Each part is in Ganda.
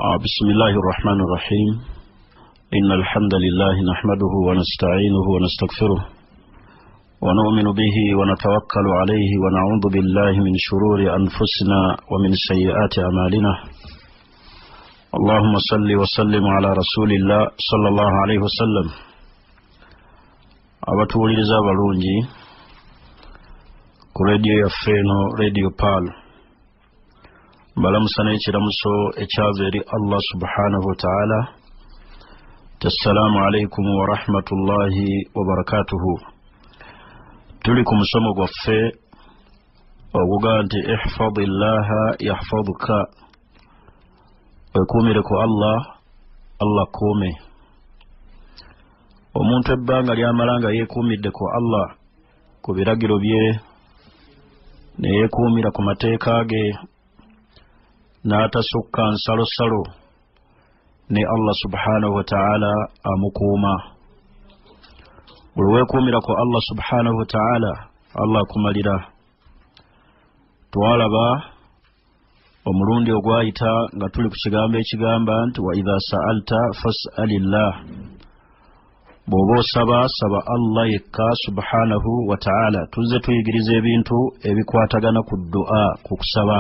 بسم الله الرحمن الرحيم. إن الحمد لله نحمده ونستعينه ونستغفره ونؤمن به ونتوكل عليه ونعوذ بالله من شرور أنفسنا ومن سيئات أعمالنا. اللهم صل وسلم على رسول الله صلى الله عليه وسلم. abatuwuliriza abalungi ku radio yaffe eno Radio Pearl, balamusa n'ekiramuso ekyava eri Allah subhanahu wa ta'ala. Assalamu alaikum wa rahmatullahi wa barakatuhu. Tuli ku musomo gwaffe oguga nti ihfadillaha yahfaduka, wekuumire ku Allah, Allah kuume. Omuntu ebbanga lyamala nga yeekuumidde ku Allah, ku biragiro bye, ne yeekuumira ku mateeka ge, n'atasukka nsalosalo, ne Allah subhanahu wa ta'ala amukuuma. Buli weekuumira ku Allah subhanahu wa ta'ala, Allah akumalira. Twalaba omulundi ogwayita nga tuli ku kigambo ekigamba nti wa idha sa'alta fas'alillah. Bw'oba osaba, saba Allah yekka subhanahu wa ta'ala. Tuzze tuyigiriza ebintu ebikwatagana ku du'a, ku kusaba.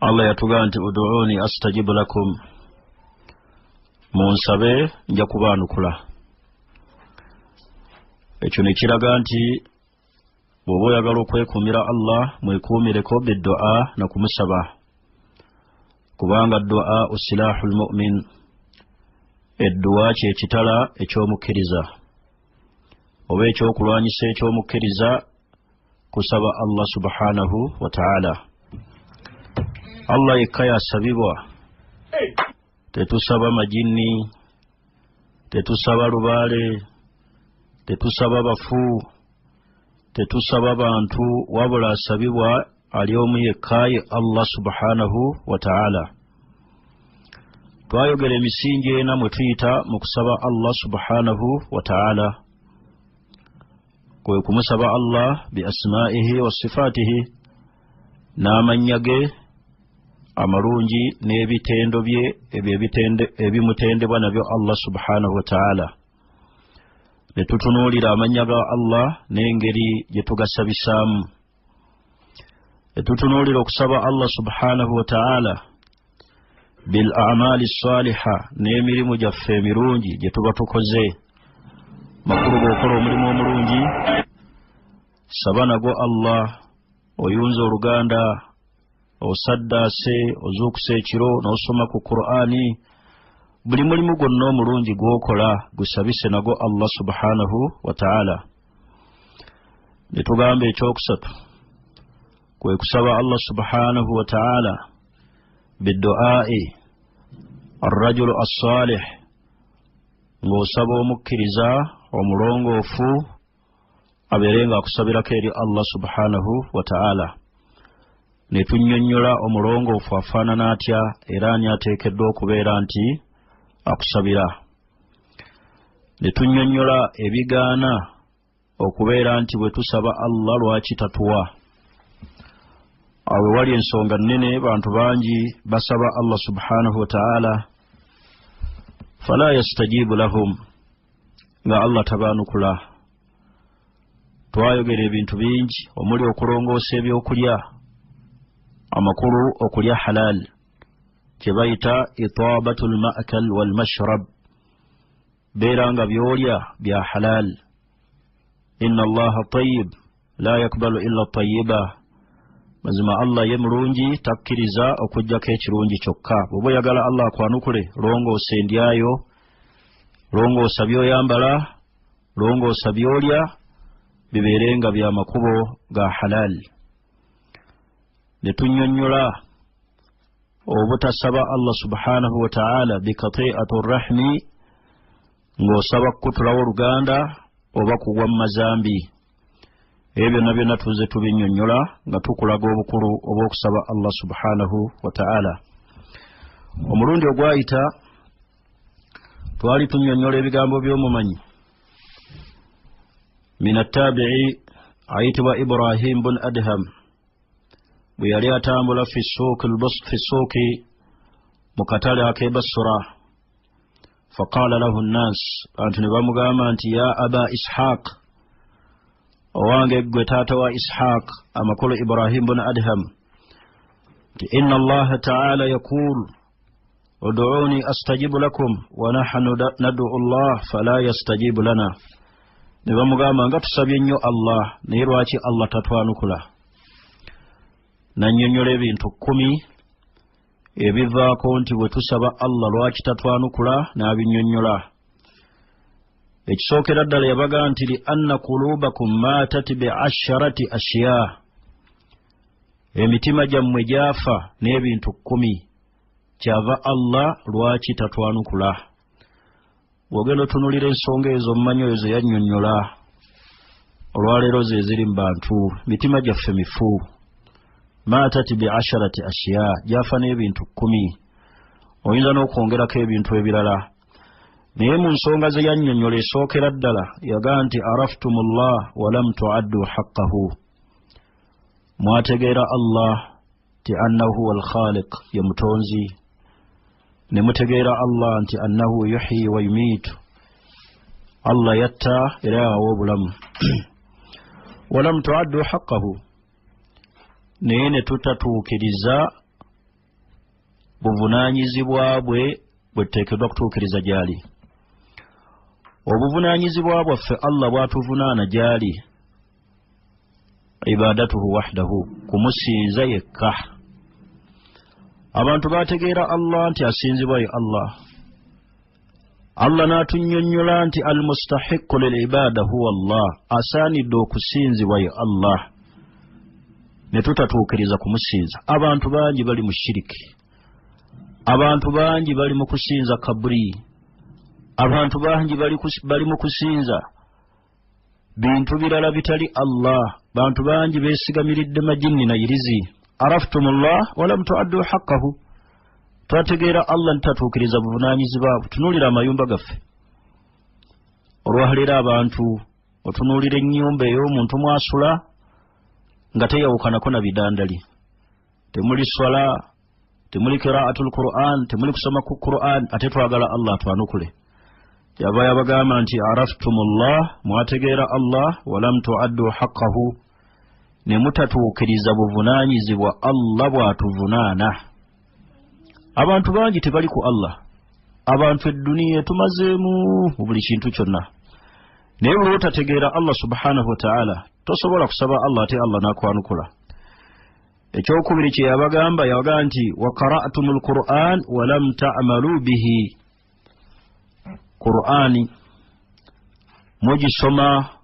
Allah yatugamba nti uduuni astajibu lakum, munsabe nja kubaanukula. Ekyo ne kiraga nti bw'oba oyagala okwekuumira Allah, mwekuumireko biddu'a na kumusaba, kubanga du'a usilahul mu'min, eddu'a kyekitala ekyomukkiriza oba ekyokulwanyisa ekyomukkiriza, kusaba Allah subhanahu wa ta'ala. Allah yekka yasabibwa, tetusaba majini, tetusaba lubaale, tetusaba bafu, tetusaba bantu, wabula asabibwa ali omu yekka, ye Allah subhanahu wa ta'ala. Twayogera emisingi ena mwe tuyita mu kusaba Allah subhanahu wa ta'ala, kwe kumusaba Allah bi asma'ihi wa sifatihi, n'amannya ge amalungi n'ebitendo bye ebimutendebwa nabyo Allah subhanahu wa ta'ala. Ne tutunuulira amannya ga Allah n'engeri gye tugasabisaamu. Ne tutunuulira okusaba Allah subhanahu wa ta'ala bil a'mali saliha, n'emirimu gyaffe emirungi gye tuba tukoze. Makulu bw'okola omulimu omulungi, saba nago Allah. Oyunza oluganda, osaddaase, ozuukuse ekiro, n'osoma ku Qur'ani, buli mulimu gwonna omulungi gw'okola gusabise nago Allah subhanahu wa ta'ala. Ne tugamba ekyokusatu kwe kusaba Allah subhanahu wa ta'ala biddu'ai arrajulu as-salih, ng'osaba omukkiriza omulongoofu abeerenga akusabirako eri Allah subhanahu wa ta'ala. Ne tunnyonnyola omulongoofu afaanana atya era ani ateekeddwa okubeera nti akusabira. Ne tunnyonnyola ebigaana okubeera nti bwe tusaba Allah lwaki tatuwa. Awe wali ensonga nnene, bantu bangi basaba Allah subhanahu wa ta'ala, fala yastajibu lahum, nga Allah tabaanukula. Twayogera ebintu bingi, omuli okulongoosa ebyokulya amakulu, okulya halal, kye bayita itabatul ma'kal wal mashrab, beera nga byolya bya halal. Inna Allaha tayyib la yakbalu illa tayyiba, mazima Allah ye mulungi, takkiriza okujjako ekirungi kyokka. Bw'oba oyagala Allah akwanukule, longoosa endyayo, longoosa byoyambala, longoosa byolya, bibeerenga bya makubo ga halal. Ne tunnyonnyola obutasaba Allah subhanahu wa ta'ala bikati'atu rahmi, ng'osaba kutulawo oluganda oba kugwa mu mazambi. Ebyo byonna byonna tuze tubinnyonnyola nga tukulaga obukulu obw'okusaba Allah subhanahu wa ta'ala. Omulundi ogwayita twali tunnyonnyola ebigambo by'omumanyi min attabi'i ayitibwa Ibrahim bun Adham, buyali atambula fi suuki mukatale ak'Basra faqala lahu an-nas antu ne bamugamba nti ya aba ishaq owange gwe taata wa ishaq amakulu Ibrahim bin Adham inna allaha ta'ala yaqul ud'uni astajibu lakum wa nahnu nad'u Allah fala yastajibu lana ne bamugamba nga tusabye nnyo Allah naye lwaki Allah tatwanukula nannyonnyola ebintu 10 ebivaako nti bwe tusaba Allah lwaki tatwanukula n'abinnyonnyola ekisookera ddala yabaga nti li anna qulubakum maatat bi'asharati ashya emitima gyammwe gyafa n'ebintu 10 kyava Allah lwaki tatwanukula bw'ogenda otunulira ensonga ezo mmanyi ezo yannyonnyola olwaleero ze ziri mu bantu mitima gyaffe mifu maatat bi'asharati ashya gyafa n'ebintu 10 oyinza n'okwongerako ebintu ebirala naye mu nsonga ze yannyonnyola esookera ddala yaga nti araftumullah walam tu'addu haqqahu mwategeera Allah ti annahu al-khaliq ye mutonzi ne mutegeera Allah nti annahu yuhyi wa yumiitu Allah yatta era yawa obulamu walam tu'addu haqqahu naye ne tutatuukiriza buvunaanyizibwa bwe bwetuteekeddwa kutuukiriza gyali obuvunaanyizibwa bwaffe Allah bwatuvunaana gyali ibadatuhu wahdahu kumusinza yekka abantu bategeera Allah nti asinzibwa ye Allah n'atunnyonnyola nti almustahiqqu lil ibada huwa Allah asaanidde okusinzibwa ye Allah ne tutatuukiriza kumusinza abantu bangi bali mu shiriki abantu bangi bali mu kusinza kaburi abantu bangi bali mu kusinza bintu birala bitali Allah bantu bangi beesigamiridde majinni na irizi araftumullah walam tu'addu haqqahu twategeera Allah ntatuukiriza buvunaanyizibwa tunuulira amayumba gaffe olwahalira abantu otunuulira ennyumba ey'omuntu mwasula nga teyawukanako na bidandali temuli swala temuli qira'atul Qur'an temuli kusoma ku Qur'an ate twagala Allah twanukule yaba yabagamba nti araftumullah mwategeera Allah walam tu'addu haqqahu ne mutatuukiriza buvunaanyizibwa Allah bwatuvunaana abantu bangi tebali ku Allah abantu edduniya tumazeemu mu buli kintu kyonna naye bwe otategeera Allah subhanahu wa ta'ala tosobola kusaba Allah ate Allah n'akwanukula ekyokubiri kye yabagamba yabaga nti wa qara'tumul Qur'an wa lam ta'malu bihi Qur'ani mugisoma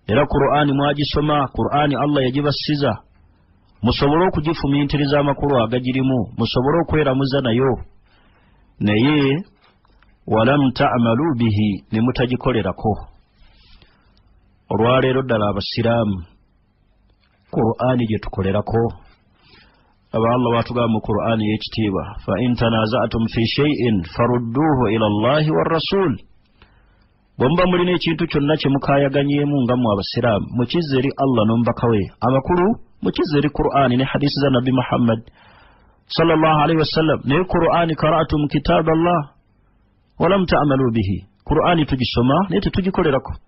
era Qur'ani mwagisoma Qur'ani Allah yagibasiza musobole okugifumiintiriza amakulu agagirimu musobole okweramuza nayo naye walam ta'malu bihi ne mutagikolerako olwaleero ddala abasiraamu Qur'ani gye tukolerako aba Allah batugamba mu Qur'ani y'ekitiibwa fa in tanaza'tum fi shay'in farudduhu ila Allahi war rasul bomba mulina ekintu kyonna kye mukaayaganyeemu nga mu abasiraamu mukizze eri Allah n'omubaka we amakulu mukizze eri Qur'ani ne hadisi za Nabi Muhammad sallallahu alaihi wasallam naye Qur'ani qara'tum kitab Allah walam ta'malu bihi Qur'ani tugisoma naye tetugikolerako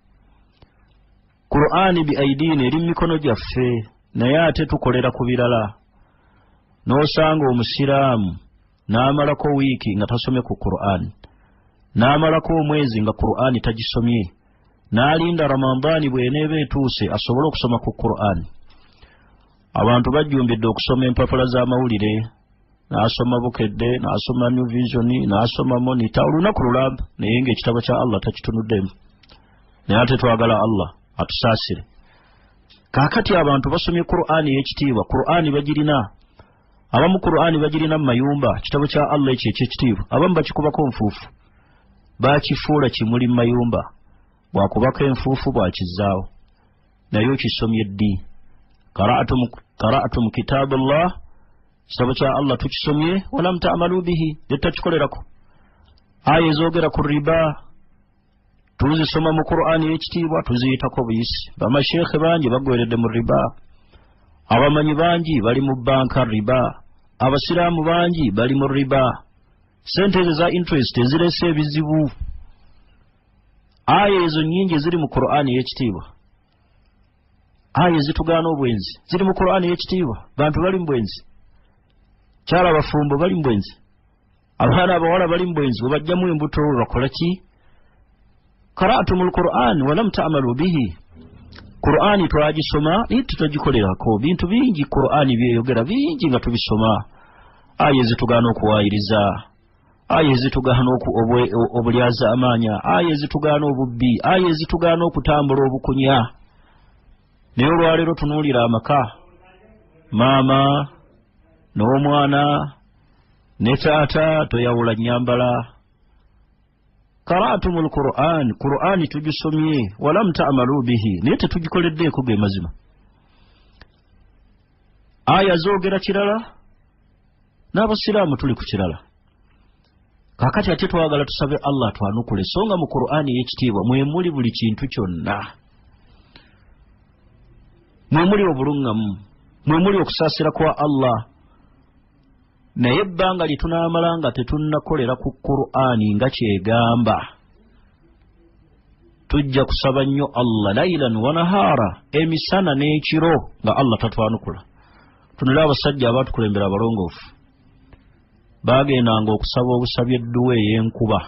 Qur'ani bi aidini eri mikono gyaffe naye ate tukolera ku birala n'osanga omusiraamu n'amalako wiiki nga tasomye ku Qur'ani n'amalako omwezi nga Qur'ani tagisomye n'alinda Ramadani bw'eneeba etuuse asobole okusoma ku Qur'ani abantu bajjumbidde okusoma empapula z'amawulire n'asoma bukedde n'asoma New Vision n'asoma Monitor olunaku lulamba naye ng'ekitabo kya Allah takitunuddemu naye ate twagala Allah atusaasire kaakati abantu basomye Qur'ani y'ekitiibwa Qur'ani bagirina abamu Qur'ani bagirina mu mayumba kitabo kya Allah ekyekitiibwa abamu bakikubako nfuufu bakifuula kimuli mu mayumba bwakubako enfuufu bwakizaawo naye okisomye ddi qara'tum kitab Allah kitabo kya Allah tukisomye walam ta'malu bihi tettakikolerako aya ezoogera ku riba tuzisoma mu Qur'ani y'ekitiibwa tuziyitako buyisi bamasheekhe bangi bagweredde mu riba abamanyi bangi bali mu banka riba, abasiraamu bangi bali mu riba, sente za interest ezirese ebizibu. Aya ezo nyingi ziri mu Qur'ani y'ekitiibwa. Aya zitugaana obwenzi ziri mu Qur'ani y'ekitiibwa. Bantu bali mu bwenzi, kyala bafumbo bali mu bwenzi, abaana abawala bali mu bwenzi. Bwe bajjamu embuto bakola ki? Qara'tumul Qur'an wa lam ta'malu bihi. Qur'ani twagisoma naye tutagikolerako. Bintu bingi Qur'ani byeyogera bingi nga tubisoma. Aya zitugaana okuwaayiriza, aya zitugaana obulyaza amaanya, aya zitugaana obubbi, aya zitugaana okutambula obukunya. Naye olwaleero tunuulira amaka, maama n'omwana ne taata toyawula nnyambala. Qara'tumul Qur'an, Qur'ani tugisomye, walam ta'malu bihi, naye tetugikoleddeeko ge mazima. Aya zoogera kirala, n'abasiraamu tuli ku kirala. Kakati ate twagala tusabe Allah twanukule, songa mu Qur'ani y'ekitiibwa mwe muli buli kintu kyonna. Mwe muli obulungamu, mwe muli okusaasira kwa Allah. Naye ebbanga litunaamala nga tetunnakolera ku Qur'ani nga kyegamba, tujja kusaba nnyo Allah laylan wa nahaara, emisana n'ekiro, nga Allah tatwanukula. Tunula abasajja abatukulembera abalongoofu bagendanga okusaba obusabi edduwa ey'enkuba.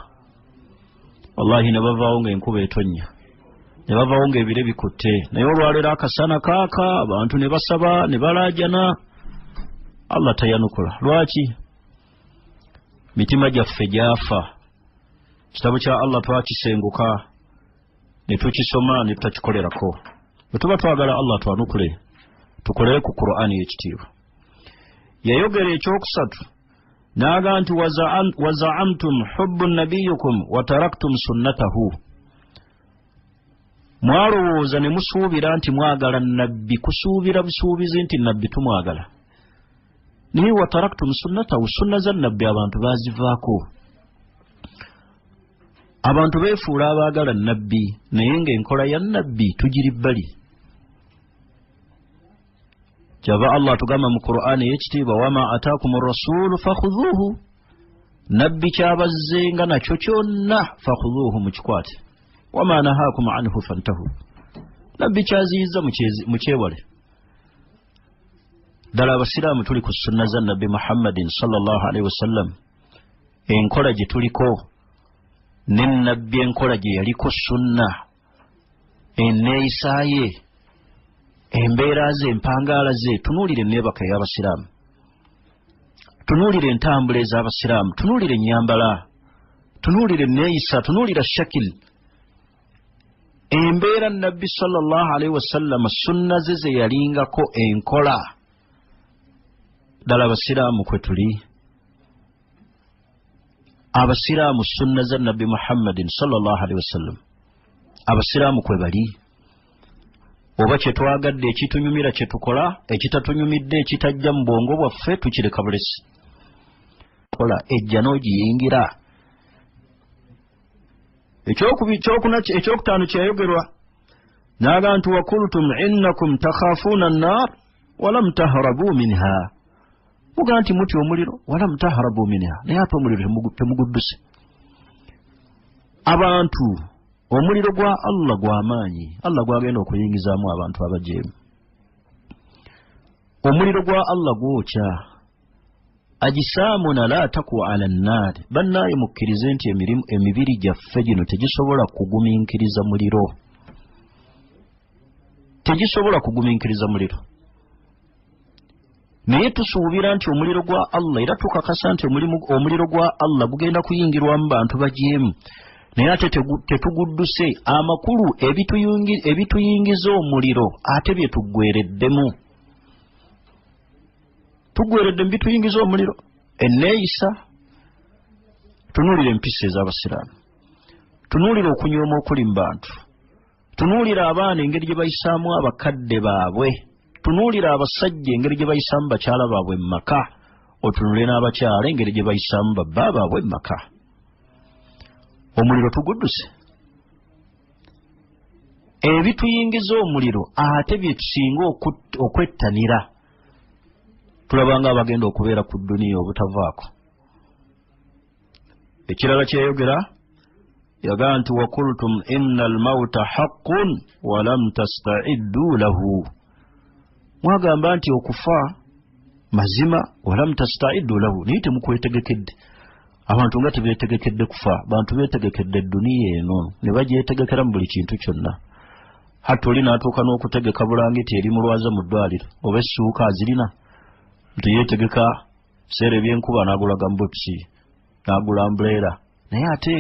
Wallahi ne bavaawo ng'enkuba etonnya, ne bavaawo ng'ebire bikutte. Naye olwaleero akasana kaaka, abantu ne basaba ne balaajana, Allah tayanukula. Lwaki? Mitima gyaffe gyafa. Kitabo kya Allah twakisenguka ne tukisoma ne tutakikolerako. Bwe tuba twagala Allah twanukule, tukolere ku Qur'ani y'ekitiibwa. Yayogera ekyokusatu n'aga nti waza'amtum hubbu nabiyyikum wa taraktum sunnatahu. Mwalowooza ne musuubira nti mwagala nabbi, kusuubira busuubizi nti nabbi tumwagala. Naye wa taraktum sunnatahu, sunna za nabbi abantu bazivaako. Abantu beefuula abaagala nabbi, naye ng'enkola ya nabbi tugiri bbali. Kyava Allah tugamba mu Qur'ani y'ekitiibwa, wama ataakum ar-rasulu fakhudhuhu, nabbi kyabazzenga nakyo kyonna fakhudhuhu mukikwate, wama nahaakum anhu fantahu, nabbi kyaziyiza mukyewale. Ddala abasiraamu tuli ku sunna za nabbi Muhammadin sallallahu alaihi wasallam. Enkola gye tuliko ne nabbi enkola gye yaliko sunna, enneeyisa ye, embeera ze, empangaala ze. Tunuulire enneebaka y'abasiraamu, tunuulire entambula ez'abasiraamu, tunuulire ennyambala, tunuulire enneeyisa, tunuulire shakil. Embeera nabbi sallallahu alaihi wasallam sunna ze yalingako enkola. Ddala abasiraamu kwe tuli. Abasiraamu sunna za nabbi Muhammadin sallallahu alaihi wasallam, abasiraamu kwe bali. Oba kye twagadde ekitunyumira kye tukola, ekitatunyumidde ekitajja mu bwongo bwaffe tukireka bulesi. Kola ejja n'ogiyingira. Ekyokutaano kyayogerwa n'aga nti wakultum innakum takhafuuna an-naar walam tahrabu minha. Muga nti muti omuliro walam tahrabu minha, naye ate omuliro temugudduse. Abantu omuliro gwa Allah gw'amaanyi, Allah gwagenda okuyingizaamu abantu abajeemu. Omuliro gwa Allah gwokya. Ajisaamuna la takwa ala nnaar, bannaaye mukkirize nti emibiri gyaffe gino tegisobola kugumiikiriza muliro, tegisobola kugumiikiriza muliro. Naye tusuubira nti omuliro gwa Allah, era tukakasa nti omuliro gwa Allah gugenda kuyingirwamu bantu bajeemu, naye ate tetugudduse. Amakulu ebituyingiza omuliro ate bye tuggwereddemu. Tuggweredde mu bituyingiza omuliro, enneeyisa. Tunuulira empisa ez'abasiraamu, tunuulira okunyooma okuli mu bantu, tunuulira abaana engeri gye bayisaamu abakadde baabwe, tunuulira abasajja engeri gye bayisaamu bakyala baabwe mu maka, otunule n'abakyala engeri gye bayisaamu babba baabwe mu maka. Omuliro tugudduse. Ebituyingiza omuliro ate bye tusinga okwettanira tulabanga abagenda okubeera ku dduniya obutavaako. Ekirala kyeyogera yagaa nti wakultum inna almauta haqqun walam tasta'iddu lahu, mwagamba nti okufa mazima walam tasta'iddu lahu, naye temukwetegekedde. Abantu nga tebeetegekedde kufa, bantu beetegekedde dduniya eno ne bagyetegekera mu buli kintu kyonna. Hati oli n'atuuka n'okutegeka bulangiti eri mulwaza mu ddwaliro oba essuuka azirina nti yeetegeka seera ebyenkuba n'agula gambuutusi n'agula umbrella, naye ate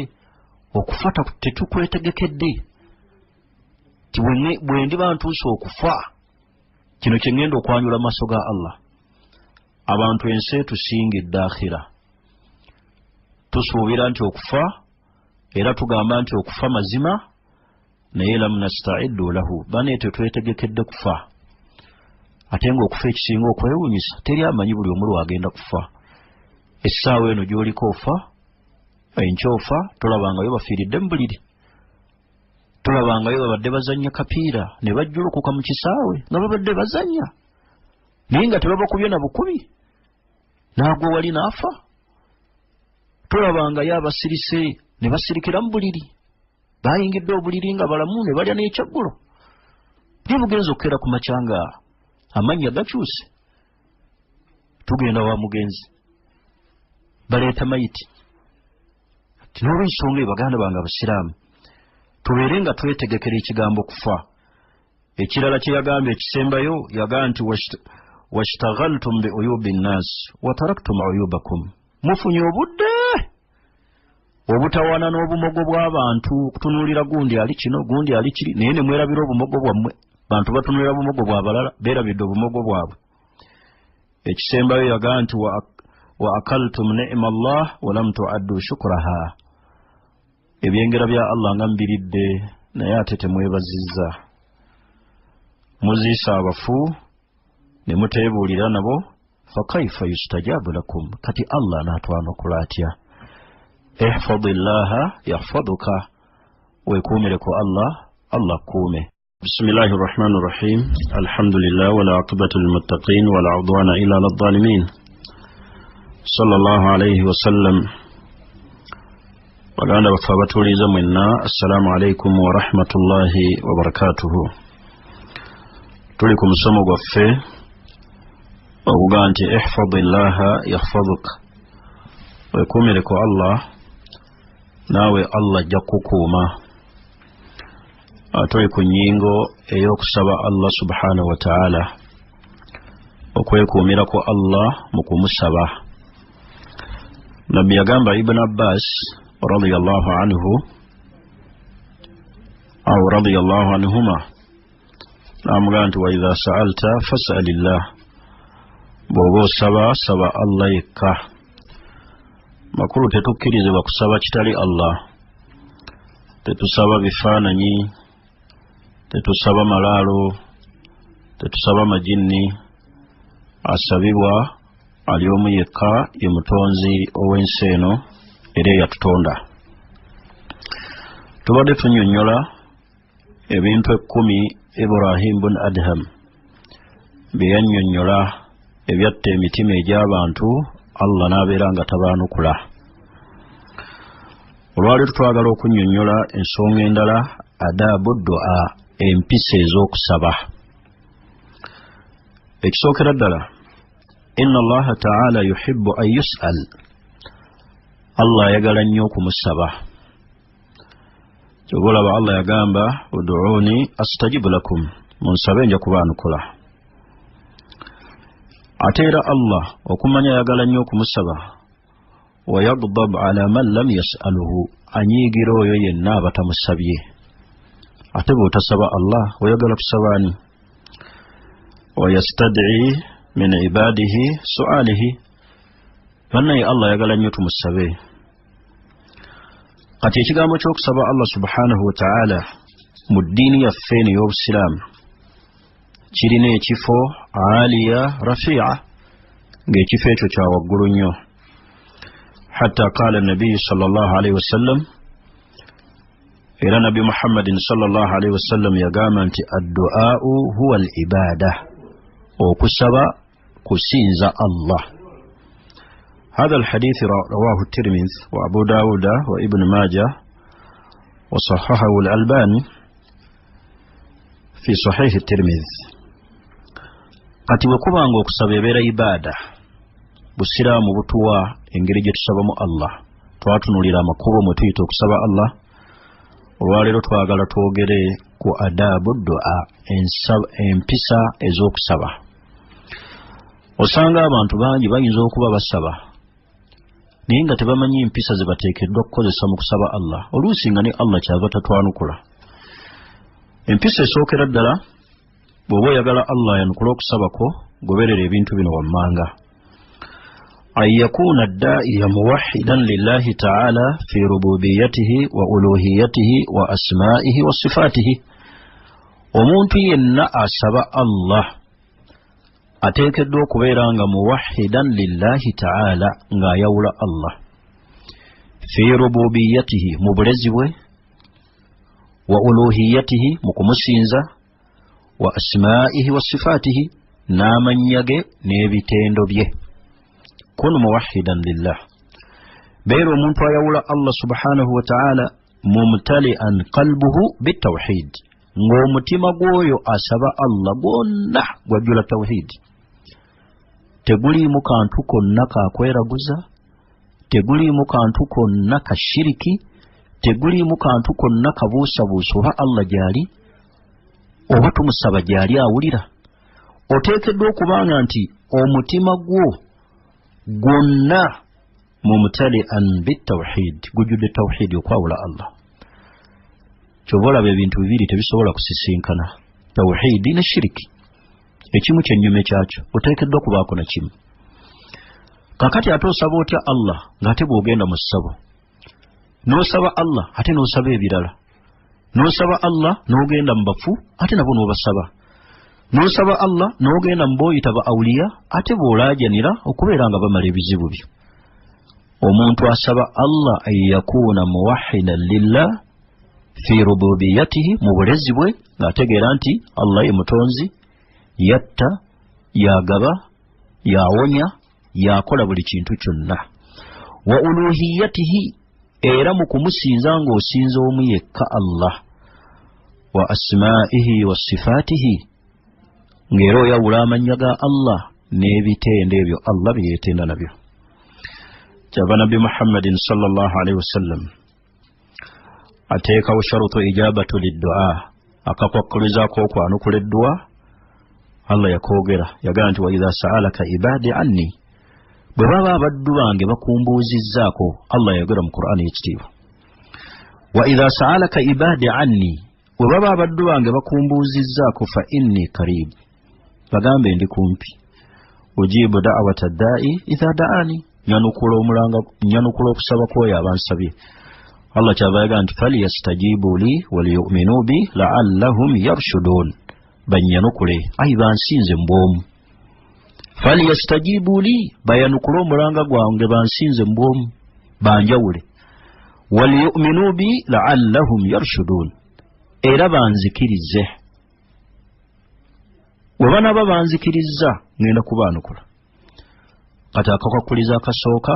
okufa tetukwetegekedde. Bwe ndiba ntuuse okufa, kino kye ŋŋenda okwanjula maaso ga Allah. Abantu ensi etusingidde akhira, tusuubira nti okufa era tugamba nti okufa mazima, naye lam nasta'iddu lahu, bane tetwetegekedde kufa. Ate ng'okufa ekisinga okwewuunyisa, teri amanyi buli omu lwagenda kufa. Essaawa eno gy'oliko ofa, enkya ofa, tolabangayo bafiiridde mu buliri, tolabangayo babadde bazannya kapiira ne bajjulukuka mu kisaawe nga babadde bazannya, naye nga tebabakubye na bukubi n'agwa wali n'afa. Tolabangayo abasirise ne basirikira mu buliri, bayingidde obuliri nga balamu ne balya n'ekyaggulo, naye bugenza okukeera ku makyanga amannya gakyuse, tugenda wa mugenzi baleeta mayiti. Tinolwensonga baganda bange abasiraamu tubeere nga twetegekera ekigambo kufa. Ekirala kye yagambye ekisembayo yagaa nti washtaghaltum bi uyubi nnas wa taraktum uyubakum, mufunye obudde obutawaana n'obumogo bw'abantu, kutunuulira gundi ali kino gundi ali kiri, naye ne mwerabira obumogo bwammwe. Bantu batunulira obumogo bw'abalala, beerabidde obumogo bwabwe. Ekisembayo yagaa nti wa akaltum ni'ma Allah wa lam tu'addu shukraha, ebyengera bya Allah nga mbiridde naye ate temwebazizza. Muziisa abafu ne muteebuulira nabo, fa kaifa yustajabu lakum, kati Allah n'atwanukula atya? Ihfadillaha yahfaduka, weekuumire ku Allah, Allah kuume. Bismillahir Rahmanir Rahim. Alhamdulillah wala aqibatu lil muttaqin wala udwana illa lil zalimin. Sallallahu alayhi wa sallam. Baganda bafe abatuuliza mwenna, assalamu alaykum wa rahmatullahi wa barakatuhu. Tuli ku musomo gwaffe ogugaa nti ihfadillaha yahfaduka, weekuumire ku Allah naawe Allah ajja kukuuma. Tuli ku nnyingo ey'okusaba Allah subhanahu wa ta'ala, okwekuumira ku Allah mu kumusaba. Nabbi yagamba Ibn Abbas radiyallahu anhu aw radiyallahu anhuma, n'amugamba nti wa idha sa'alta fas'alillah, bw'oba osaba saba Allah yekka. Makulu tetukkirizibwa kusaba kitali Allah. Tetusaba bifaananyi, tetusaba malaalo, tetusaba majinni. Asabibwa ali omu yekka, ye mutonzi ow'ensi eno era eyatutonda. Tubadde tunnyonnyola ebintu 10 Ibrahim bin Adham bye yannyonnyola ebyatta emitima egy'abantu Allah n'abeera nga tabaanukula. Olwali tutwagala okunnyonnyola ensonga endala, adabu du'a, empisa ez'okusaba. Ekisookera ddala, inna Allaha ta'ala yuhibbu an yus'al, Allah ayagala nnyo okumusaba. Ky'olaba Allah yagamba ud'uuni astajibu lakum, munsabe nja kubaanukula. Ate era Allah okumanya ayagala nnyo okumusaba, wa yaghdab ala man lam yas'aluhu, anyiigira oyo yenna abatamusabye. Ate bw'otasaba Allah oyagala kusaba ani? Wa yastad'i min ibadihi su'alihi, bannaye Allah ayagala nnyo tumusabe. Kati ekigambo ky'okusaba Allah subhanahu wa ta'ala mu ddiini yaffe eno y'Obusiraamu kirina ekifo aliya rafi'a, ng'ekifo ekyo kya waggulu nnyo. Hatta qaala nabiyyu sallallahu alayhi wasallam, era nabbi Muhammadin sallallahu alayhi wasallam yagamba nti addu'aa'u huwa al-ibaada, okusaba kusinza Allah. هذا الحديث رواه الترمذي وأبو داود وابن ماجه وصححه الألباني في صحيح الترمذي. kati wekubanga okusaba ebeera ibaada busiraamu butuwa engeri gye tusabamu Allah. Twatunulira amakubo mwe tuyita okusaba Allah. Olwaleero twagala twogere ku adabu du'a, empisa ez'okusaba. Osanga abantu bangi bayinza okuba basaba naye nga tebamanyi empisa ze bateekeddwa okukozesa mu kusaba Allah. Oluusi nga ne Allah kyava tatwanukula. Empisa esookera ddala bw'oba oyagala Allah yanukula okusaba kwo, goberera ebintu bino wammanga. أن يكون الداعي موحدا لله تعالى في ربوبيته وألوهيته وأسمائه وصفاته. omuntu yenna asaba Allah ateekeddwa okubeera nga muwahidan lillahi ta'ala, ng'ayawula Allah fi rububiyatihi, mu bulezi bwe, wa uluhiyatihi, mu kumusinza, wa asma'ihi wa sifatihi, n'amannya ge n'ebitendo bye. Kun muwahidan lillah, beera omuntu ayawula Allah subhanahu wa ta'ala mumtali'an qalbuhu bitawhid, ng'omutima gw'oyo asaba Allah gwonna gwajjula tawhid. Teguliimu kantu konna kakweraguza, teguliimu kantu konna ka shiriki, teguliimu kantu konna kabuusabuusa oba Allah gyali oba tumusaba gyali awulira. Oteekeddwa okubanga nti omutima gwo gwonna mumtali'an bitawhid, gujjudde tawhid, okwawula Allah. Kyova olaba ebintu bibiri tebisobola kusisinkana, tawhid ne shiriki. Ekimu kyennyume kyakyo oteekeddwa kubaako na kimu. Kakati ate osaba otya Allah ng'ate bw'ogenda mu ssabo, n'osaba Allah ate n'osaba ebirala, n'osaba Allah n'ogenda mu bafu ate nabo n'obasaba, n'osaba Allah n'ogenda mu b'oyita ba awuliya ate bw'olaajanira okubeera nga bamala ebizibu byo. Omuntu asaba Allah an yakuuna muwahidan lillah fi rububiyatihi, mu bulezi bwe ng'ategeera nti Allah ye mutonzi, yatta, yagaba, yawonya, yakola buli kintu kyonna. Wa uluhiyatihi, era mu kumusinza ng'osinza omu yekka Allah. Wa asma'ihi wa sifatihi, ng'era oyawula amannya ga Allah n'ebitendo ebyo Allah bye yeetenda nabyo. Kyava Nabbi Muhammadin sallallahu alaihi wasallam ateekawo sharutu ijabatu liddu'a, akakwakkulizaako okwanukula eddu'a. Allah yakoogera, yagamba nti wa idha sa'alaka ibadi anni, bwe baba abaddu bange bakumbuuzizzaako. Allah yayogera mu Qur'ani ekitiibwa, wa idha sa'alaka ibadi anni, bwe baba abaddu bange bakumbuuzizzaako, fa inni karib, bagambe ndi kumpi, ujibu da'wata da'i idha da'ani, nyanukula okusaba kwoyo abansabye. Allah kyava yagamba nti falyastajibu li waliyu'minu bi la'allahum yarshudun, banyanukule ayi bansinze mbwomu. Falyastajibu li, bayanukule omulanga gwange bansinze mbwomu, banjawule. Waliyu'minu bi la'allahum yarshudun, era banzikirize. Webanaba banzikirizza ngenda kubaanukula. Kati akakwakuliza akasooka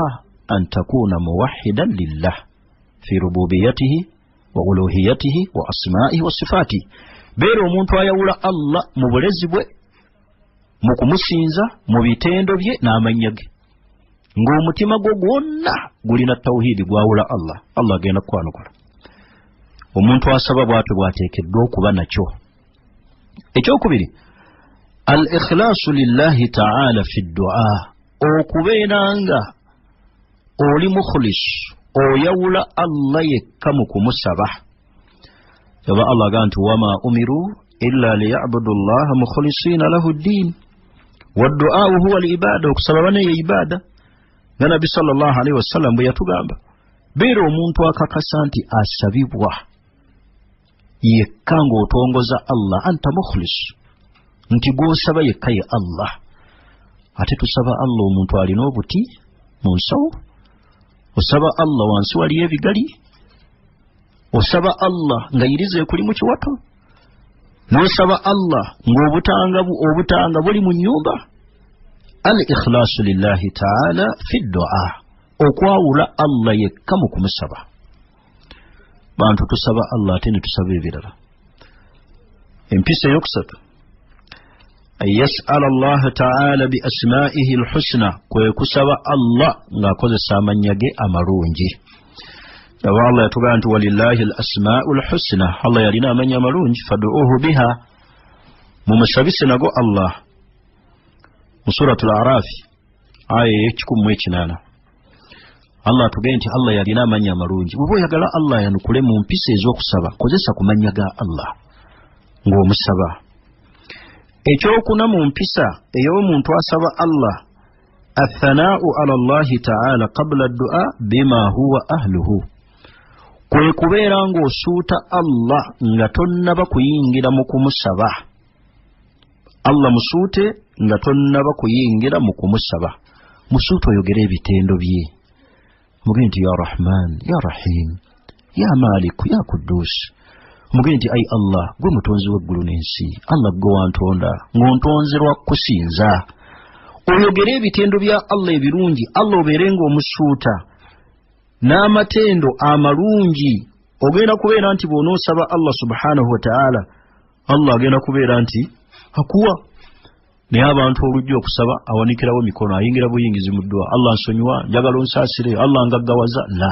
an takuuna muwahidan lillah fi rububiyatihi wa uluhiyatihi wa asma'ihi wa sifatihi. Beera omuntu ayawula Allah mu bulezi bwe, mu kumusinza, mu bitendo bye n'amannya ge, ng'omutima gwo gwonna gulina tawhidi, gwawula Allah. Allah agenda kukwanukula. Omuntu asaba bw'atyo bw'ateekeddwa okuba nakyo. Ekyokubiri, al-ikhlaasu lillahi ta'ala fi du'a, okubeera nga oli mukhlis, oyawula Allah yekka mu kumusaba. Yaba Allah agamba nti wama umiru illa liya'budu Allah mukhlisina lahu ddin wa du'a huwa al-ibada, okusaba bane ye ibada. Nga Nabbi sallallahu alaihi wasallam bwe yatugamba, beera omuntu akakasa nti asabibwa yekka ng'otongoza Allah, anta mukhlis, nti gw'osaba yekka ye Allah. Ate tusaba Allah omuntu alina obuti mu nsawo, osaba Allah wansi waliyo ebigali, osaba Allah nga yiriza ekuli mu kiwato, n'osaba Allah ng'obutanga buli mu nnyumba. al-ikhlasu lillahi ta'ala fi du'a okwawula Allah yekka mu kumusaba bantu tusaba Allah ate ne tusaba ebirala empisa eyokusatu ay yas'ala Allah ta'ala bi asma'ihi al-husna kwe kusaba Allah ng'akozesa amannya ge amalungi Allah yatugamba nti walillahi al-asma'u al-husna Allah yalina amannya amalungi fad'uuhu biha mumusabise nago Allah mu suratul A'raf aya 18 Allah atugamba nti Allah yalina amannya amalungi bwe oyagala Allah yanukule mu mpisa ez'okusaba kozesa kumanya ga Allah ng'omusaba ekyokuna mu mpisa ey'omuntu asaba Allah athana'u ala Allah ta'ala qabla ad-du'a bima huwa ahluhu kwe kubeera ng'osuuta Allah nga tonnaba kuyingira mu kumusaba Allah musuute nga tonnaba kuyingira mu kumusaba musuute oyogere ebitendo bye mugende nti ya Rahman ya Rahim ya Malik ya Quddus mugende nti ai Allah gwe mutonzi w'eggulu n'ensi Allah gwe wantonda ng'ontonzerwa kusinza oyogere ebitendo bya Allah ebirungi Allah obeere ng'omusuuta n'amatendo amalungi ogenda kubeera nti bw'onoosaba Allah subhanahu wa ta'ala Allah agenda kubeera nti akuwa naye abantu olujja okusaba awanikirawo mikono ayingira buyingizi mu ddwa Allah nsonyiwa njagala onsaasire Allah ngaggawaza la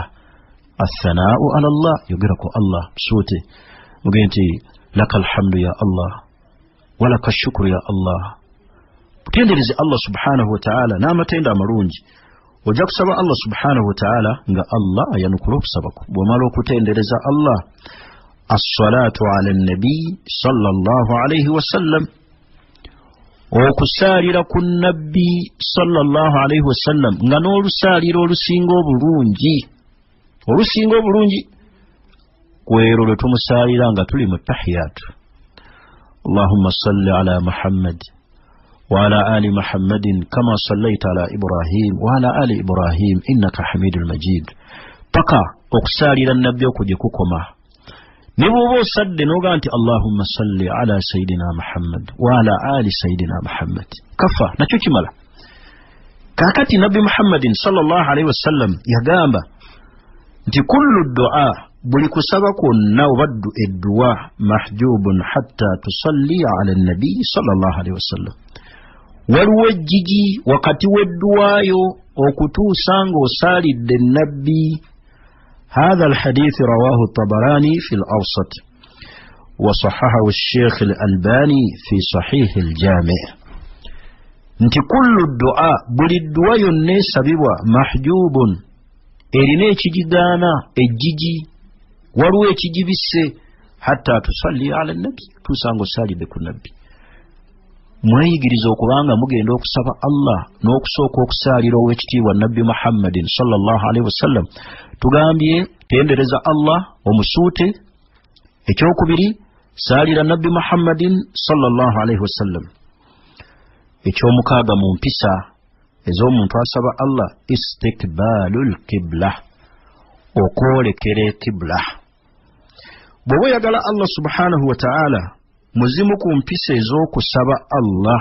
athanaa'u ala Allah yogera ku Allah suute mugende nti laka alhamdu ya Allah walaka shukuru ya Allah butendereze Allah subhanahu wa ta'ala n'amatendo amalungi ojja kusaba Allah subhanahu wa ta'ala nga Allah ayanukula okusaba kwo bw'omala okutendereza Allah as-salatu ala an-nabi sallallahu alayhi wa sallam okusaalira ku nabbi sallallahu alayhi wa sallam nga n'olusaaliro olusinga obulungi kwero lwe tumusaalira nga tuli mu tahiyatu Allahumma salli ala Muhammad وعلى آل محمد كما صليت على إبراهيم وعلى آل إبراهيم إنك حميد المجيد paka okusalira nabbi okujekukoma nibubo sadde noganti Allahumma salli ala sayidina Muhammad wa ala ali sayidina Muhammad kafa nakyo kimala kakati nabbi Muhammadin sallallahu alaihi wasallam yagamba nti kullu du'a buli kusaba kwonna obaddu edduwa mahjubun hatta tusalli ala nabi sallallahu alaihi wasallam waliwo ejjigi wakati w'edduwaayo okutuusa ng'osaalidde nabbi هذا الحديث رواه الطبراني في الأوسط وصححه الشيخ الألباني في صحيح الجامع nti kullu du'a buli dduwa yonna esabibwa mahjubun erina ekigigaana ejjigi waliwo ekigibisse hatta tusalli ala nabi tuusa ng'osaalidde ku nabbi mweyigiriza okubanga mugenda okusaba Allah n'okusooka okusaalira ow'ekitiibwa nabbi Muhammadin sallallahu alaihi wasallam tugambye tendereza Allah omusuute ekyokubiri saalira nabbi Muhammadin sallallahu alaihi wasallam ekyomukaaga mu mpisa ez'omuntu asaba Allah istikbalul qibla okwolekera qibla bw'oba oyagala Allah subhanahu wa ta'ala muzimu ku mpisa ez'okusaba Allah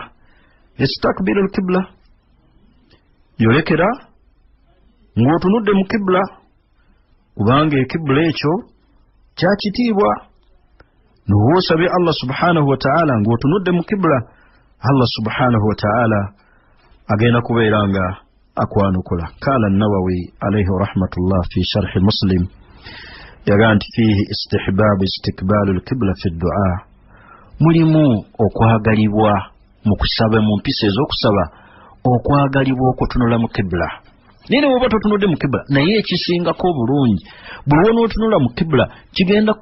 istakbilul qibla yolekera ng'otunudde mu qibla kubanga ekibula ekyo kyakitiibwa n'osabe Allah subhanahu wa ta'ala ng'otunudde mu qibla Allah subhanahu wa ta'ala agenda kubeera nga akwanukula qala an-Nawawi alayhi rahmatullah fi sharh Muslim yagaa nti fihi istihbabu istikbalul qibla fi ad-du'a mulimu okwagalibwa mu kusaba mu mpisa ez'okusaba okwagalibwa okutunula mu qibla nene woba totunudde mu qibla naye ekisingako obulungi buli wonootunula mu qibla kigenda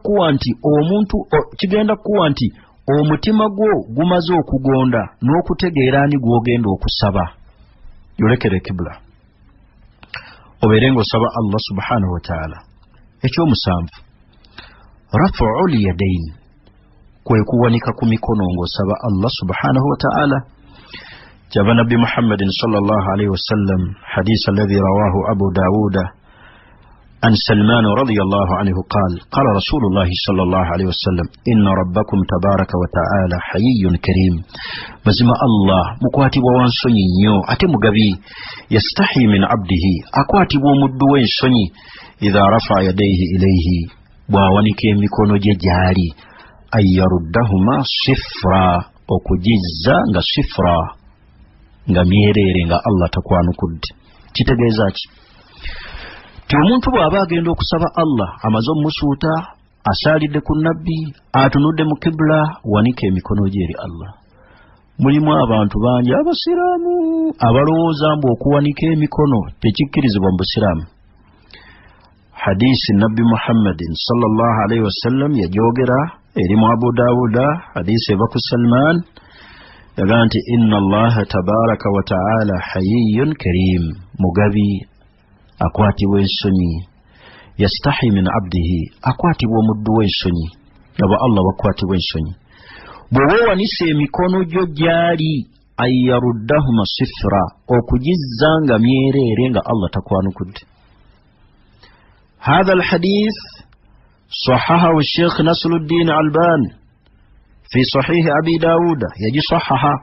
kuwa nti omutima gwo gumaze okugonda n'okutegeera ani gw'ogenda okusaba yolekere qibla obeere ng'osaba Allah subhanahu wa ta'ala ekyomusanvu raf'ul yadayn kwe kuwanika ku mikono ng'osaba Allah subhanahu wa ta'ala جاب نبي محمد صلى الله عليه وسلم حديث الذي رواه أبو داود عن سلمان رضي الله عنه قال قال رسول الله صلى الله عليه وسلم إن ربكم تبارك وتعالى حيي كريم مزما الله مكواتب وانسوني نيو أتم غبي يستحي من عبده أكواتب ومدوين سوني إذا رفع يديه إليه ووانك مكونو جاري أن يردهما صفرا وكجزا nga صفرا nga myerere nga Allah takwanukudde kitegeeza ki ti omuntu bw'aba agenda okusaba Allah amaze omusuuta asaalidde ku nabbi atunudde mu kibula wanika emikono gye eri Allah. Mulimu abantu bangi abasiraamu abalowooza mbu okuwanika emikono tekikkirizibwa mu busiraamu. Hadisi nabbi Muhammadin sallallahu alaihi wasallam yajogera eri mu Abu Dawuda hadisi eva ku Salman yagaa nti inna Allaha tabaraka wa ta'ala hayyun karim mugabi akwatibwa ensonyi yastahi min abdihi akwatibwa omuddu w'ensonyi aba Allah bakwatibwa ensonyi bw'oba owanise emikono gyo gyali ayyaruddahuma sifra okugizza nga myereere nga Allah takwanukudde. هذا الحديث صححه الشيخ نصر الدين الألباني في صحيح أبي داود يجي صححه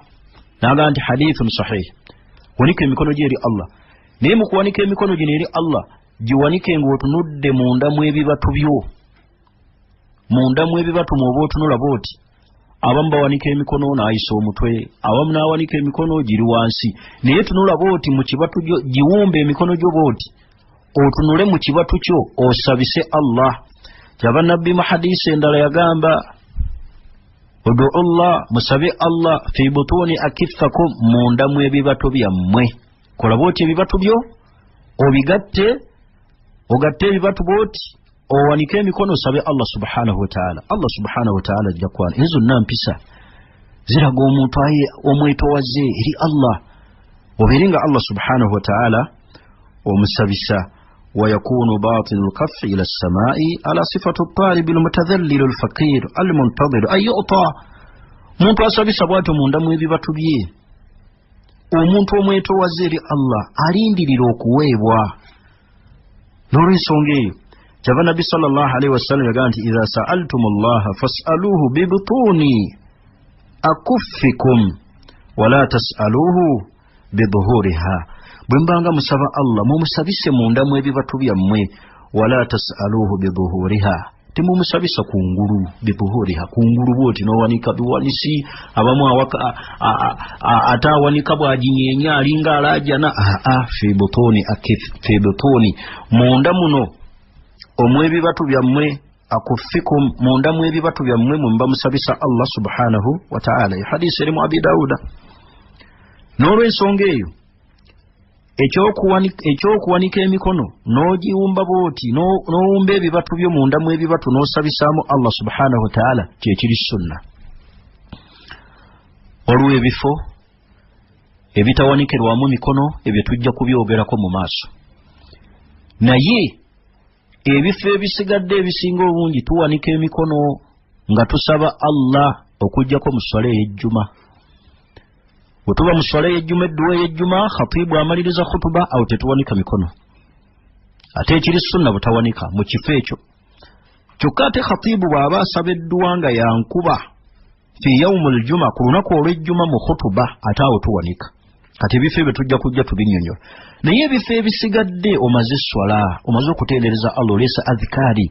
ناغا أنت حديث صحيح ونك ميكونو جيري الله نيمو كوانيك ميكونو جيري الله jiwanike ng'otunudde munda mu ebibatu byo munda mu ebibatu mwoba otunula booti abamu bawanika emikono n'ayisa omutwe abamu n'awanika emikono giri wansi naye tunula booti mu kibatu gyo giwumbe emikono gyo booti otunule mu kibatu kyo osabise Allah. Kyaba nabbi mu hadisi endala yagamba udu Allah musabe Allah fi butuni akiffakum munda mu ebibatu byammwe kola booti ebibatu byo obigatte ogatte ebibatu booti owanike emikono osabe Allah subhanahu wa ta'ala. Allah subhanahu wa ta'ala jakwana ezo nampisa ziraga omuntu aye omwetowaze eri Allah obiringa Allah subhanahu wa ta'ala omusabisa ويكون باطن الكف إلى السماء على صفة الطالب المتذلل الفقير المنتظر أن يؤطى muntu asabisa bw'atyo munda mu ebibatu bye omuntu omwetowaze eri Allah alindirira okuweebwa. N'olw'ensonga eyo kyava nabbi sallallahu alaihi wasallam yagaa nti idha sa'altumullaha fas'aluhu bibutuni akuffikum wala tas'aluhu biduhuriha bwembanga musaba Allah mumusabise munda mu ebibatu byammwe wala tas'aluhu biduhuriha temumusabisa kungulu biduhuriha kungulu bwoti n'owanika biwanisi abamu awaka atawanika bw'aginyeenya alinga alajana fi butuni akif fi butuni munda muno omwebibatu byammwe akuffikum munda mu ebibatu byammwe mumba musabisa Allah subhanahu wa ta'ala. Hadisi eri mu Abi Dawuda. N'olw'ensonga eyo ekyokuwanika emikono n'ogiwumba booti n'owumba ebibatu byo munda mu ebibatu n'osabisaamu Allah subhanahu wa ta'ala kyekiri sunna. Waliwo ebifo ebitawanikirwamu mikono ebyo tujja kubyogerako mu maaso, naye ebifo ebisigadde ebisinga obungi tuwanika emikono nga tusaba Allah okujjako mu swala ey'ejjuma. Bwetuba mu swala y'ejjuma edduwa ey'ejjuma khatibu amaliriza khutuba awo tetuwanika mikono ate ekiri sunna butawanika mu kifo ekyo kyokka ate khatibu bw'aba asaba edduwa nga yankuba fi yawmul juma ku lunaku olw'ejjuma mu khutuba ate awo tuwanika. Kati ebifo ebyo tujja kujja tubinnyonnyola, naye ebifo ebisigadde omaze swala omaze okutendereza Allah oleesa adhikari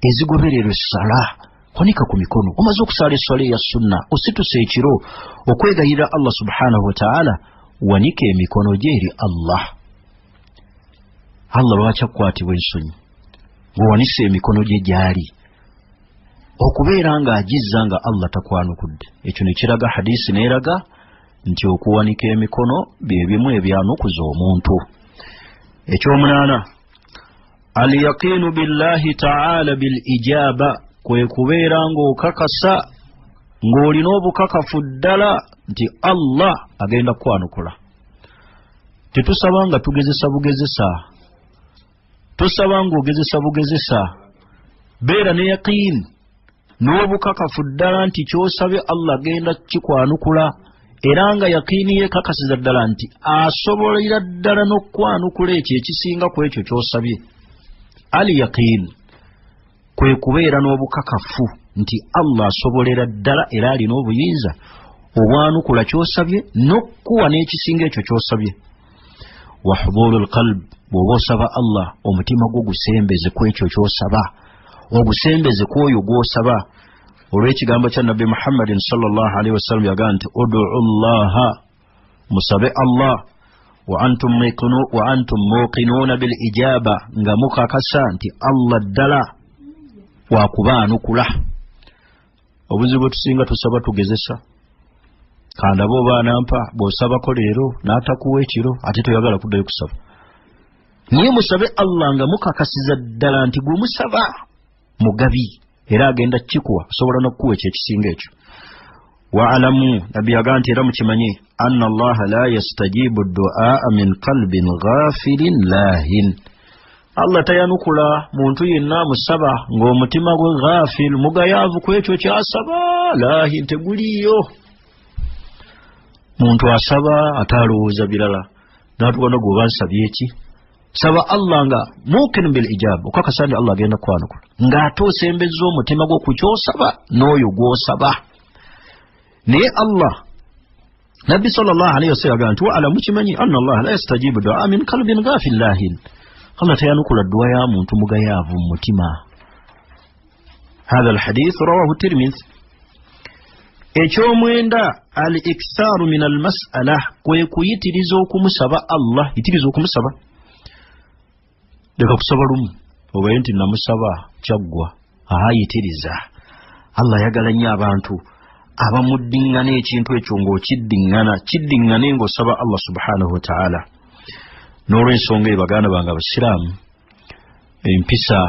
ezigoberera essala wanika ku mikono omaze okusala esswala ya sunna osituse ekiro okwegayirira Allah subhanahu wa ta'ala wanika emikono gye eri Allah. Allah lwaki akwatibwa ensonyi ng'owanise emikono gye gyali okubeera ng'agizza nga Allah takwanukudde. Ekyo ne kiraga hadisi neeraga nti okuwanika emikono bye bimu ebyanukuza omuntu. Ekyomunaana al yaqinu billahi ta'ala bil ijaba kwe kubeera ng'okakasa ng'olina obukakafu ddala nti Allah agenda kwanukula. Tetusaba nga tugezesa bugezesa, tosaba ng'ogezesa bugezesa, beera ne yaqiin n'obukakafu ddala nti ky'osabye Allah agenda kikwanukula era nga yaqiini yeekakasiza ddala nti asobolera ddala n'okwanukula ekyo ekisinga ku ekyo ky'osabye. al-yaqin kwe kubeera n'obukakafu nti Allah asobolera ddala era alina obuyinza obwanukula ky'osabye n'okkuwa n'ekisinga ekyo ky'osabye. Wa hudurul qalb, bw'oba osaba Allah omutima gwo gusembeze ku ekyo ky'osaba, ogusembeze ku oyo gw'osaba. Olw'ekigambo kya Nabbi Muhammadin sallallahu alaihi wasallam yagaa nti ud'u Allaha, musabe Allah, wa antum muqinuuna bil ijaba, nga mukakasa nti Allah ddala wakubaanukula. Obuzibu tusinga tusaba tugezesa, kanda bw'oba nampa bw'osabako leero n'atakuwa ekiro ate toyagala kuddayo kusaba. Naye musabe Allah nga mukakasiza ddala nti gwe musaba mugabi era agenda kikuwa, asobola n'okukuwa ekisinga ekyo. Wa'alamu, Nabbi yagaa nti era mukimanye, anna Allah la yastajibu du'a min qalbin ghafilin lahin. Allah tayanukula muntu yenna musaba ng'omutima gwe ghafil, mugayaavu ku ekyo ky'asaba, lahin teguliyo. Muntu asaba atalowooza birala, n'atubona gwe nsabye eki. Saba Allah nga mukin bil ijab, okakasa nti Allah agenda kwanukula ng'ate osembezza omutima gwo ku ky'osaba n'oyo gw'osaba. Naye Allah, Nabbi sallallahu alaihi wasallam yagaa nti wa'alamu kimanyi anna Allah la yastajibu du'a min qalbin ghafil lahin. Allah tayanukula dduwa ya muntu mugayaavu mu mutima. Hadha alhadith rawahu Tirmidhi. Ekyomwenda al-iktharu min al-mas'ala, kwe kuyitiriza okumusaba Allah, yitiriza okumusaba. Leka kusaba lumu obaye nti namusaba kyaggwa, yitiriza. Allah ayagala nnyo abantu abamuddiŋŋana ekintu ekyo ng'okiddiŋŋane ng'osaba Allah subhanahu wa ta'ala. N'olw'ensonga eyo baganda bange abasiraamu, empisa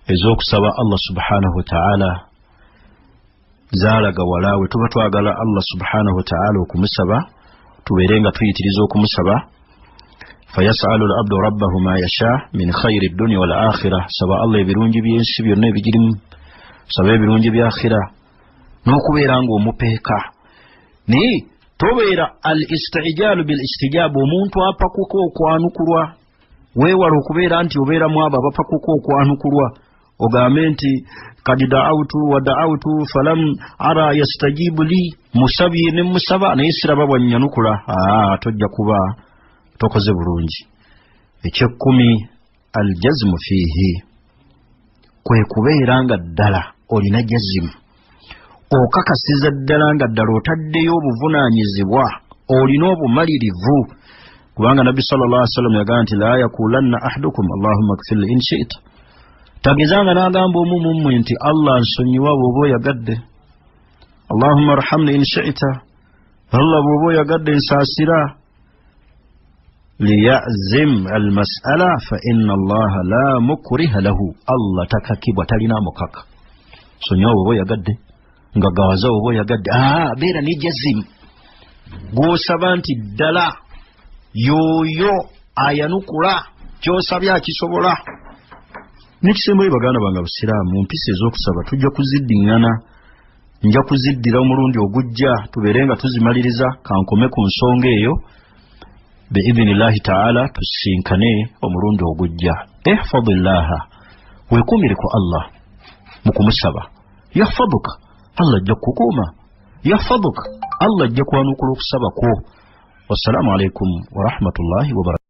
ez'okusaba Allah subhanahu wa ta'ala zaalaga walaawe. Tuba twagala Allah subhanahu wa ta'ala okumusaba, tubeere nga tuyitiriza okumusaba. Fayasalu al-abdu rabbahu ma yasha min khayri ad-dunya wal akhirah. Saba Allah ebirungi by'ensi byonna ebigirimu, saba ebirungi bya akhira, n'okubeera ng'omupeeka. Naye tobeera al-istijalu bil istijab, omuntu apakuko okwanukulwa. Weewala okubeera nti obeeramu abo abapakuko okwanukulwa, ogambe nti kad da'awtu wa da'awtu falam ara yastajibu li, musabye ne musaba naye siraba bwannyanukula. Tojja kuba tokoze bulungi. Ekyekumi aljazmu fihi, kwe kubeera nga ddala olina jazmu, okakasiza ddala nga ddala otaddeyo obuvunaanyizibwa, olina obumalirivu. Kubanga Nabbi sallallahu alaihi wasallam yagaa nti la yakulanna ahadukum Allahumma ighfir li in shi'ta. Tagezanga n'agamba omu mu mmwe nti Allah nsonyiwa bw'oba oyagadde, Allahumma arhamni in shi'ta, Allah bw'oba oyagadde nsaasira. Liyazim almas'ala fa inna Allah la mukriha lahu, Allah takakibwa, talina mukaka. Nsonyiwa bw'oba oyagadde, nga gawaza bw'oba oyagadde, beera ne jazim, gw'osaba nti ddala yoyo ayanukula ky'osabye akisobola. N'ekisembayo baganda bange abasiraamu, mu mpisa ez'okusaba tujja kuziddiŋŋana. Nja kuziddira omulundi ogujja tubeere nga tuzimaliriza. Kankome ku nsonga eyo, biidhnillahi ta'ala tusinkane omulundi ogujja. Ihfadillaha, weekuumire ku Allah mu kumusaba. Yahfaduka, Allah ajja kukukuuma. Yahfaduka, Allah ajja kwanukula okusaba kwo. Wassalamu alaikum wa rahmatullahi wa barakatuh.